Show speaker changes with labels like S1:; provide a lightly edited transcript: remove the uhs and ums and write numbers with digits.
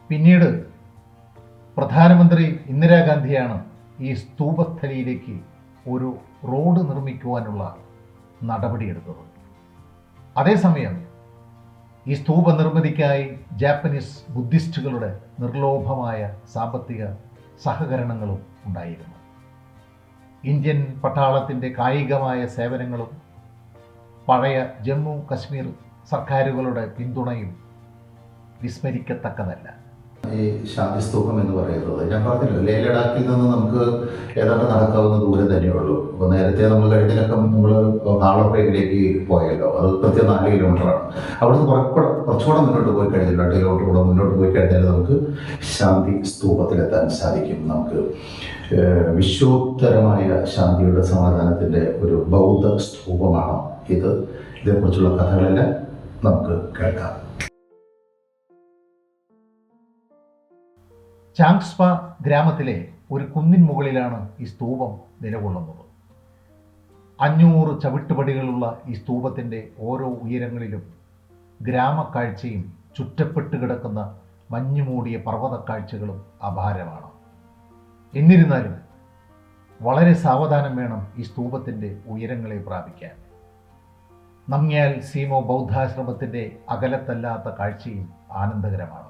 S1: പിന്നീട് പ്രധാനമന്ത്രി ഇന്ദിരാഗാന്ധിയാണ് ഈ സ്തൂപസ്ഥലിയിലേക്ക് ഒരു റോഡ് നിർമ്മിക്കുവാനുള്ള നടപടിയെടുത്തത്. അതേസമയം ഈ സ്തൂപ നിർമ്മിതിക്കായി ജാപ്പനീസ് ബുദ്ധിസ്റ്റുകളുടെ നിർലോഭമായ സാമ്പത്തിക സഹകരണങ്ങളും ഉണ്ടായിരുന്നു. ഇന്ത്യൻ പട്ടാളത്തിൻ്റെ കായികമായ സേവനങ്ങളും പഴയ ജമ്മു കശ്മീർ സർക്കാരുകളുടെ പിന്തുണയും വിസ്മരിക്കത്തക്കതല്ല.
S2: ഈ ശാന്തി സ്തൂപം എന്ന് പറയുന്നത് ഞാൻ പറഞ്ഞല്ലോ, ലേ ലഡാക്കിൽ നിന്ന് നമുക്ക് ഏതാണ്ട് നടക്കാവുന്ന ദൂരം തന്നെയുള്ളൂ. അപ്പോൾ നേരത്തെ നമ്മൾ കഴിഞ്ഞിലൊക്കെ നമ്മൾ നാളപ്പേരിലേക്ക് പോയല്ലോ, അത് കൃത്യം 4 കിലോമീറ്ററാണ്. അവിടുന്ന് കുറച്ചുകൂടെ മുന്നോട്ട് പോയി കഴിഞ്ഞാൽ 2 കിലോമീറ്റർ കൂടെ മുന്നോട്ട് പോയി കഴിഞ്ഞാൽ നമുക്ക് ശാന്തി സ്തൂപത്തിലെത്താൻ സാധിക്കും. നമുക്ക് വിശ്വോത്തരമായ ശാന്തിയുടെ സമാധാനത്തിൻ്റെ ഒരു ബൗദ്ധ സ്തൂപമാണ് ഇത്. ഇതേക്കുറിച്ചുള്ള കഥകളെല്ലാം നമുക്ക് കേൾക്കാം.
S1: ചാങ്സ്പ ഗ്രാമത്തിലെ ഒരു കുന്നിൻ മുകളിലാണ് ഈ സ്തൂപം നിലകൊള്ളുന്നത്. 500 ചവിട്ടുപടികളുള്ള ഈ സ്തൂപത്തിൻ്റെ ഓരോ ഉയരങ്ങളിലും ഗ്രാമക്കാഴ്ചയും ചുറ്റപ്പെട്ട് കിടക്കുന്ന മഞ്ഞുമൂടിയ പർവ്വത കാഴ്ചകളും അപാരമാണ്. എന്നിരുന്നാലും വളരെ സാവധാനം വേണം ഈ സ്തൂപത്തിൻ്റെ ഉയരങ്ങളെ പ്രാപിക്കാൻ. നംഗ്യാൽ സീമോ ബൗദ്ധാശ്രമത്തിൻ്റെ അകലത്തല്ലാത്ത കാഴ്ചയും ആനന്ദകരമാണ്.